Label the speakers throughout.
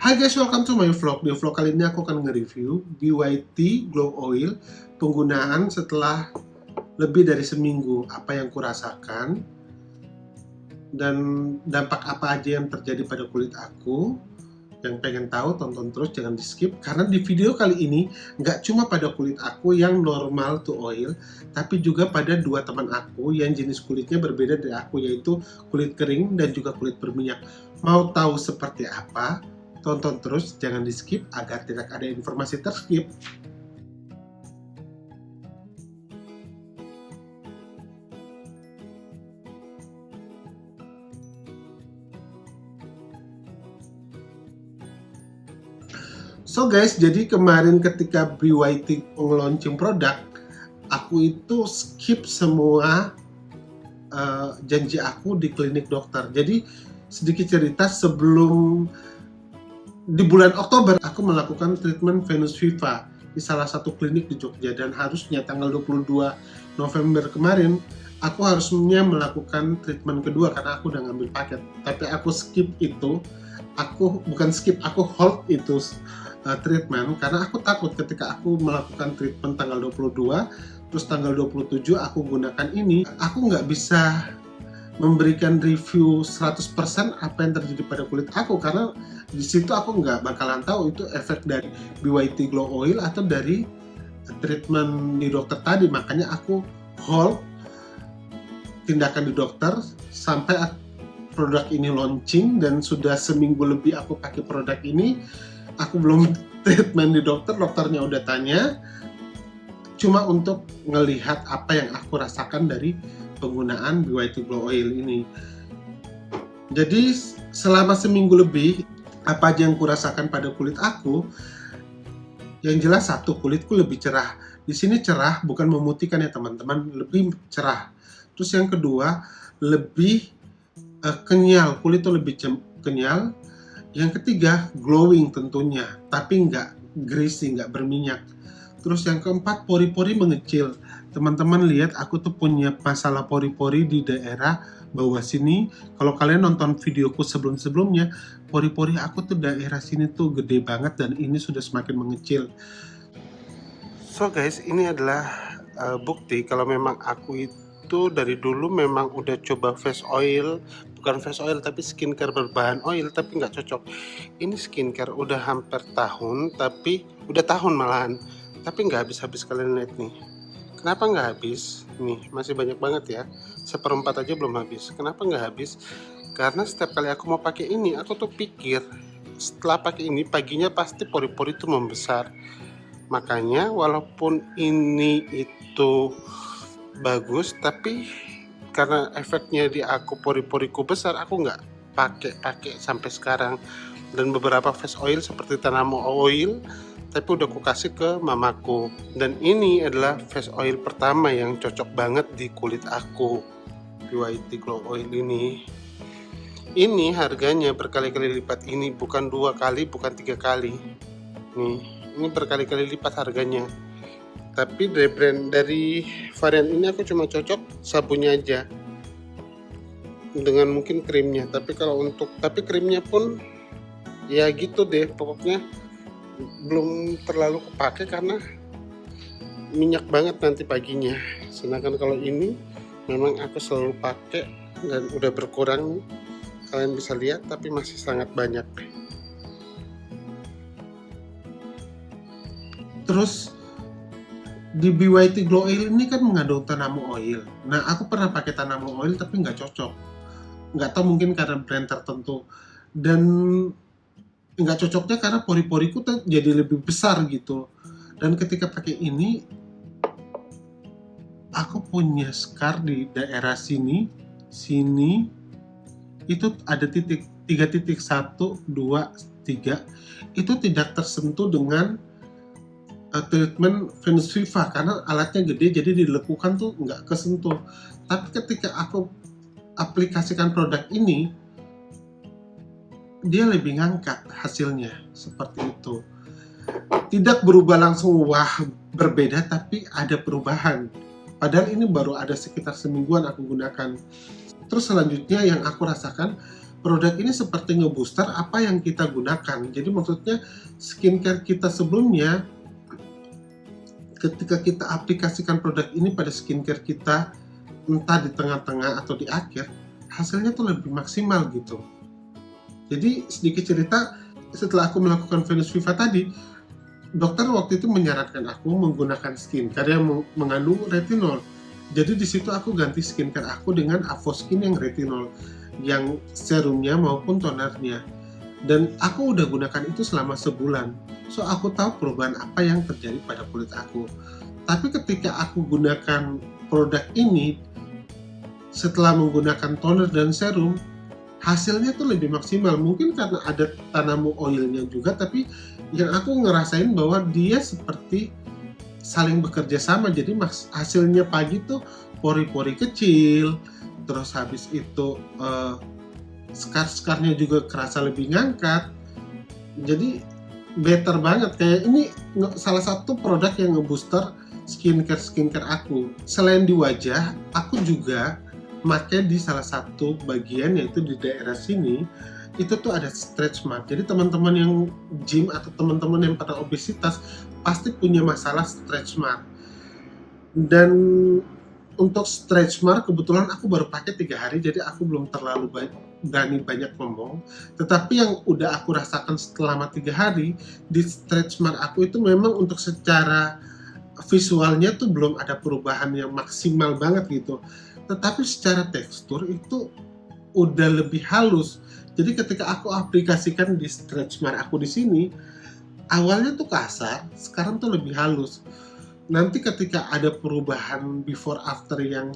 Speaker 1: Hai guys, welcome to my vlog. Di vlog kali ini aku akan nge-review BYT Glow Oil penggunaan setelah lebih dari seminggu, apa yang kurasakan dan dampak apa aja yang terjadi pada kulit aku. Yang pengen tahu, tonton terus, jangan di skip, karena di video kali ini nggak cuma pada kulit aku yang normal to oil, tapi juga pada dua teman aku yang jenis kulitnya berbeda dari aku, yaitu kulit kering dan juga kulit berminyak. Mau tahu seperti apa? Tonton terus, jangan di skip agar tidak ada informasi terskip. So guys, jadi kemarin ketika BYT nge-launching produk, aku itu skip semua janji aku di klinik dokter. Jadi sedikit cerita, sebelum di bulan Oktober aku melakukan treatment Venus Viva di salah satu klinik di Jogja, dan harusnya tanggal 22 November kemarin aku harusnya melakukan treatment kedua karena aku udah ngambil paket, tapi aku skip itu. Aku hold itu treatment karena aku takut ketika aku melakukan treatment tanggal 22 terus tanggal 27 aku gunakan ini, aku nggak bisa memberikan review 100% apa yang terjadi pada kulit aku, karena di situ aku nggak bakalan tahu itu efek dari BYT Glow Oil atau dari treatment di dokter tadi. Makanya aku hold tindakan di dokter sampai produk ini launching, dan sudah seminggu lebih aku pakai produk ini. Aku belum treatment di dokter, dokternya udah tanya, cuma untuk ngelihat apa yang aku rasakan dari penggunaan BYT Glow Oil ini. Jadi selama seminggu lebih, apa aja yang kurasakan pada kulit aku? Yang jelas satu, kulitku lebih cerah. Di sini cerah bukan memutihkan ya teman-teman, lebih cerah. Terus yang kedua, lebih kenyal, kulit tuh lebih kenyal. Yang ketiga, glowing tentunya, tapi nggak greasy, nggak berminyak. Terus yang keempat, pori-pori mengecil. Teman-teman lihat, aku tuh punya masalah pori-pori di daerah bawah sini. Kalau kalian nonton videoku sebelum-sebelumnya, pori-pori aku tuh daerah sini tuh gede banget, dan ini sudah semakin mengecil. So guys, ini adalah bukti kalau memang aku itu dari dulu memang udah coba face oil, bukan face oil tapi skincare berbahan oil, tapi nggak cocok. Ini skincare udah hampir tahun, tapi udah tahun malahan, tapi nggak habis-habis. Kalian lihat nih, kenapa nggak habis? Nih masih banyak banget ya, seperempat aja belum habis. Kenapa nggak habis? Karena setiap kali aku mau pakai ini, aku tuh pikir setelah pakai ini paginya pasti pori-pori itu membesar. Makanya walaupun ini itu bagus, tapi karena efeknya di aku pori-poriku besar, aku nggak pakai sampai sekarang. Dan beberapa face oil seperti Tanamo Oil, tapi udah aku kasih ke mamaku. Dan ini adalah face oil pertama yang cocok banget di kulit aku, BYT Glow Oil ini. Ini harganya berkali-kali lipat, ini bukan 2 kali, bukan 3 kali. Nih, ini berkali-kali lipat harganya. Tapi dari varian ini aku cuma cocok sabunnya aja dengan mungkin krimnya. Tapi krimnya pun ya gitu deh, pokoknya belum terlalu kepake karena minyak banget nanti paginya. Sedangkan kalau ini memang aku selalu pakai dan udah berkurang, kalian bisa lihat, tapi masih sangat banyak. Terus di BYT Glow Oil ini kan mengandung Tanamo Oil. Nah, aku pernah pakai Tanamo Oil tapi nggak cocok. Nggak tahu, mungkin karena brand tertentu. Dan nggak cocoknya karena pori-poriku tuh jadi lebih besar gitu. Dan ketika pakai ini, aku punya scar di daerah sini, itu ada titik, 3 titik, 1, 2, 3. Itu tidak tersentuh dengan treatment Venus Viva karena alatnya gede, jadi dilekukan tuh nggak kesentuh. Tapi ketika aku aplikasikan produk ini, dia lebih ngangkat hasilnya seperti itu. Tidak berubah langsung wah berbeda, tapi ada perubahan. Padahal ini baru ada sekitar semingguan aku gunakan. Terus selanjutnya yang aku rasakan, produk ini seperti ngebooster apa yang kita gunakan. Jadi maksudnya skincare kita sebelumnya, ketika kita aplikasikan produk ini pada skincare kita, entah di tengah-tengah atau di akhir, hasilnya tuh lebih maksimal gitu. Jadi sedikit cerita, setelah aku melakukan Venus Viva tadi, dokter waktu itu menyarankan aku menggunakan skincare yang mengandung retinol. Jadi di situ aku ganti skincare aku dengan Avoskin yang retinol, yang serumnya maupun tonernya. Dan aku udah gunakan itu selama sebulan. So aku tahu perubahan apa yang terjadi pada kulit aku. Tapi ketika aku gunakan produk ini setelah menggunakan toner dan serum, hasilnya tuh lebih maksimal. Mungkin karena ada tanamu oilnya juga, tapi yang aku ngerasain bahwa dia seperti saling bekerja sama. Jadi hasilnya pagi tuh pori-pori kecil, terus habis itu skar-skarnya juga kerasa lebih ngangkat. Jadi better banget. Kayak ini salah satu produk yang ngebooster skincare aku. Selain di wajah, aku juga pakai di salah satu bagian, yaitu di daerah sini. Itu tuh ada stretch mark. Jadi teman-teman yang gym atau teman-teman yang pada obesitas pasti punya masalah stretch mark. Dan untuk stretch mark kebetulan aku baru pakai 3 hari, jadi aku belum terlalu berani banyak ngomong. Tetapi yang udah aku rasakan selama 3 hari di stretch mark aku itu memang untuk secara visualnya tuh belum ada perubahan yang maksimal banget gitu. Tetapi secara tekstur itu udah lebih halus. Jadi ketika aku aplikasikan di stretch mark aku di sini, awalnya tuh kasar, sekarang tuh lebih halus. Nanti ketika ada perubahan before after yang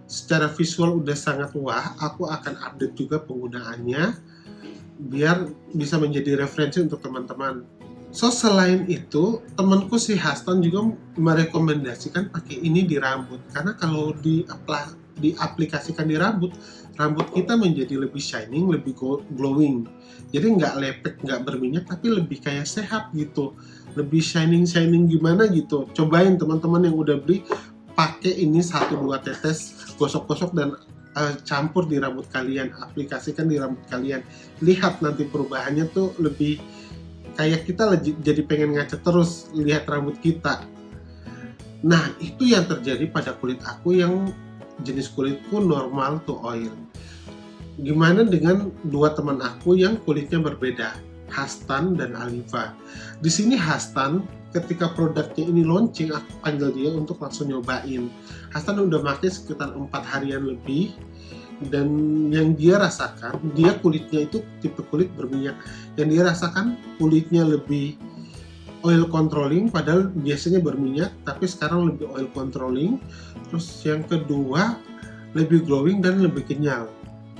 Speaker 1: secara visual udah sangat wah, aku akan update juga penggunaannya biar bisa menjadi referensi untuk teman-teman. So selain itu, temanku si Hastan juga merekomendasikan pakai ini di rambut, karena kalau diaplikasikan di rambut kita menjadi lebih shining, lebih glowing. Jadi nggak lepek, nggak berminyak, tapi lebih kayak sehat gitu, lebih shining gimana gitu. Cobain teman-teman yang udah beli, pakai ini 1-2 tetes, gosok-gosok dan campur di rambut kalian, aplikasikan di rambut kalian. Lihat nanti perubahannya tuh lebih kayak kita jadi pengen ngaca terus lihat rambut kita. Nah, itu yang terjadi pada kulit aku yang jenis kulitku normal to oil. Gimana dengan 2 teman aku yang kulitnya berbeda, Hastan dan Alifa. Di sini Hastan, ketika produknya ini launching, aku panggil dia untuk langsung nyobain. Hastan udah pakai sekitar 4 harian lebih, dan yang dia rasakan, dia kulitnya itu tipe kulit berminyak. Yang dia rasakan kulitnya lebih oil controlling, padahal biasanya berminyak, tapi sekarang lebih oil controlling. Terus yang kedua, lebih glowing dan lebih kenyal.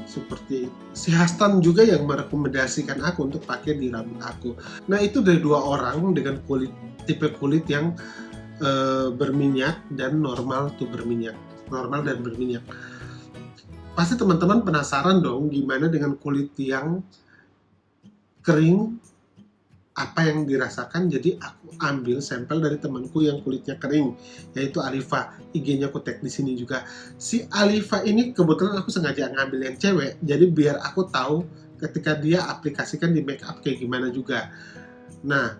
Speaker 1: Seperti itu. Si Hastan juga yang merekomendasikan aku untuk pakai di rambut aku. Nah, itu dari 2 orang dengan tipe kulit yang berminyak dan normal dan berminyak. Pasti teman-teman penasaran dong gimana dengan kulit yang kering, apa yang dirasakan. Jadi aku ambil sampel dari temanku yang kulitnya kering, yaitu Alifa. IG-nya aku tag di sini juga. Si Alifa ini kebetulan aku sengaja ngambil yang cewek, jadi biar aku tahu ketika dia aplikasikan di make up kayak gimana juga. Nah,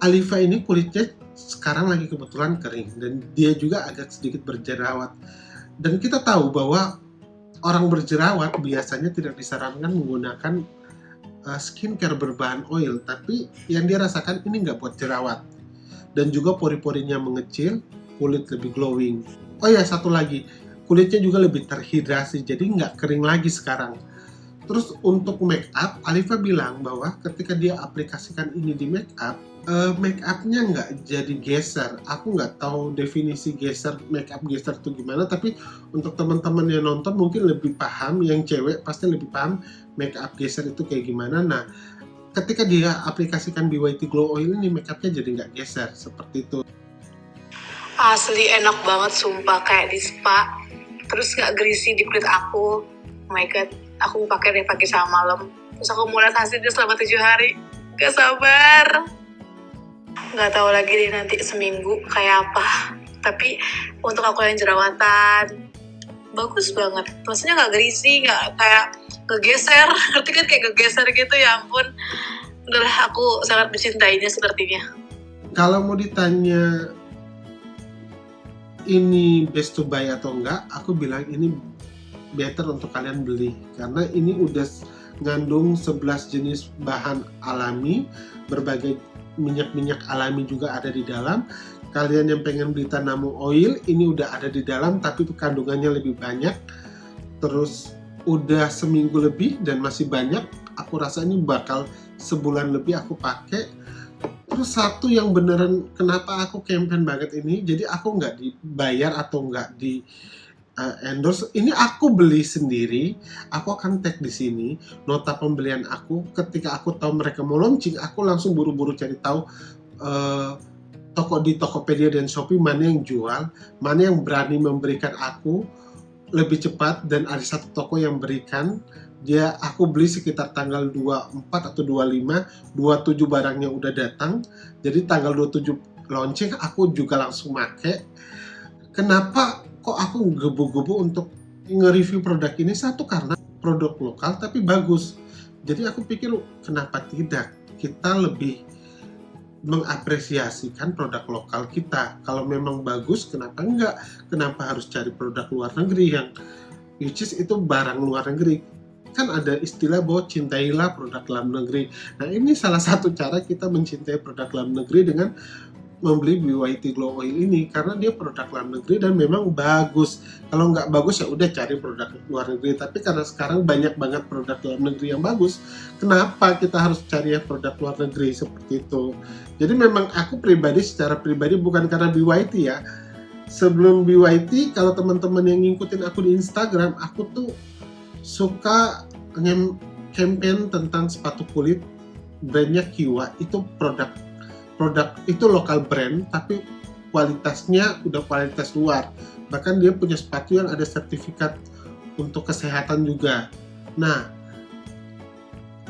Speaker 1: Alifa ini kulitnya sekarang lagi kebetulan kering dan dia juga agak sedikit berjerawat. Dan kita tahu bahwa orang berjerawat biasanya tidak disarankan menggunakan skincare berbahan oil, tapi yang dia rasakan ini nggak buat jerawat. Dan juga pori-porinya mengecil, kulit lebih glowing. Oh ya, satu lagi, kulitnya juga lebih terhidrasi, jadi nggak kering lagi sekarang. Terus untuk make up, Alifa bilang bahwa ketika dia aplikasikan ini di make up nya nggak jadi geser. Aku nggak tahu definisi geser, make up geser itu gimana, tapi untuk teman-teman yang nonton mungkin lebih paham, yang cewek pasti lebih paham make up geser itu kayak gimana. Nah, ketika dia aplikasikan BYT Glow Oil ini, make up-nya jadi nggak geser, seperti itu.
Speaker 2: Asli enak banget, sumpah, kayak di spa, terus nggak greasy di kulit aku. Oh my god, aku pakai dari pagi sama malam, terus aku mulai hasilnya selama 7 hari. Gak sabar. Gak tahu lagi deh nanti seminggu kayak apa. Tapi untuk aku yang jerawatan bagus banget. Maksudnya nggak greasy, nggak kayak kegeser. Ngerti kan, kayak kegeser gitu, ya ampun. Udah, aku sangat mencintainya sepertinya.
Speaker 1: Kalau mau ditanya ini best to buy atau enggak, aku bilang ini better untuk kalian beli. Karena ini udah ngandung 11 jenis bahan alami, berbagai minyak-minyak alami juga ada di dalam. Kalian yang pengen beli Tanamo Oil, ini udah ada di dalam, tapi kandungannya lebih banyak. Terus udah seminggu lebih dan masih banyak. Aku rasa ini bakal sebulan lebih aku pakai. Terus satu yang beneran kenapa aku campaign banget ini, jadi aku nggak dibayar atau nggak di endorse, ini aku beli sendiri. Aku akan tag di sini nota pembelian aku. Ketika aku tahu mereka mau launching, aku langsung buru-buru cari tahu toko di Tokopedia dan Shopee mana yang jual, mana yang berani memberikan aku lebih cepat, dan ada satu toko yang berikan. Aku beli sekitar tanggal 24 atau 25, 27 barangnya udah datang. Jadi tanggal 27 launching aku juga langsung make. Kenapa kok aku gebu-gebu untuk nge-review produk ini? Satu, karena produk lokal tapi bagus. Jadi aku pikir kenapa tidak kita lebih mengapresiasikan produk lokal kita. Kalau memang bagus, kenapa enggak? Kenapa harus cari produk luar negeri yang which is itu barang luar negeri? Kan ada istilah bahwa cintailah produk dalam negeri. Nah, ini salah satu cara kita mencintai produk dalam negeri dengan membeli BYT Glow Oil ini, karena dia produk dalam negeri dan memang bagus. Kalau nggak bagus ya udah cari produk luar negeri. Tapi karena sekarang banyak banget produk dalam negeri yang bagus, kenapa kita harus cari produk luar negeri seperti itu? Jadi memang aku pribadi, secara pribadi, bukan karena BYT ya. Sebelum BYT, kalau teman-teman yang ngikutin aku di Instagram, aku tuh suka campaign tentang sepatu kulit brandnya Kiwa. Itu produk itu lokal brand tapi kualitasnya udah kualitas luar, bahkan dia punya sepatu yang ada sertifikat untuk kesehatan juga. Nah,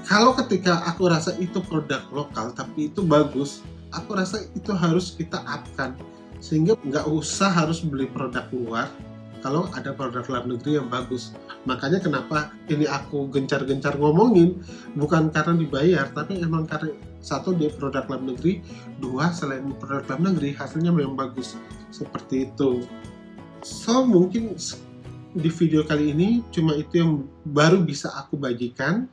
Speaker 1: kalau ketika aku rasa itu produk lokal tapi itu bagus, aku rasa itu harus kita upkan, sehingga nggak usah harus beli produk luar kalau ada produk dalam negeri yang bagus. Makanya kenapa ini aku gencar-gencar ngomongin, bukan karena dibayar, tapi emang karena satu, dia produk dalam negeri, dua, selain produk dalam negeri, hasilnya memang bagus. Seperti itu. So, mungkin di video kali ini cuma itu yang baru bisa aku bagikan.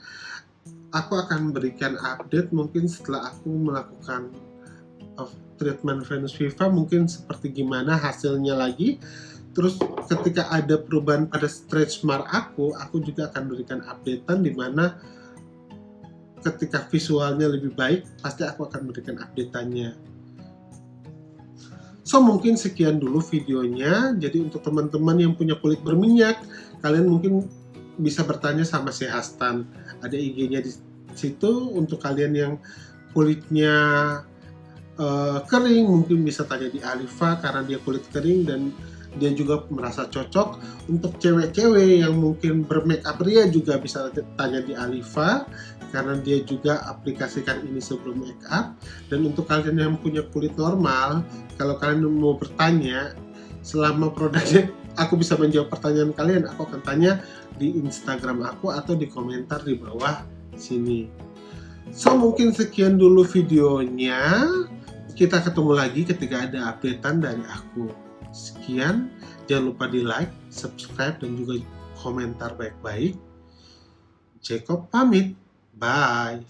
Speaker 1: Aku akan berikan update mungkin setelah aku melakukan treatment Venus Viva, mungkin seperti gimana hasilnya lagi. Terus ketika ada perubahan pada stretch mark aku juga akan berikan updatean, di mana ketika visualnya lebih baik, pasti aku akan berikan updateannya. So, mungkin sekian dulu videonya. Jadi untuk teman-teman yang punya kulit berminyak, kalian mungkin bisa bertanya sama si Hastan. Ada IG-nya di situ. Untuk kalian yang kulitnya kering, mungkin bisa tanya di Alifa karena dia kulit kering dan dia juga merasa cocok. Untuk cewek-cewek yang mungkin bermakeup ria juga bisa tanya di Alifa karena dia juga aplikasikan ini sebelum makeup. Dan untuk kalian yang punya kulit normal, kalau kalian mau bertanya selama produknya aku bisa menjawab pertanyaan kalian, aku akan tanya di Instagram aku atau di komentar di bawah sini. So, mungkin sekian dulu videonya. Kita ketemu lagi ketika ada updatean dari aku. Sekian, jangan lupa di like, subscribe, dan juga komentar baik-baik. Jacob pamit, bye.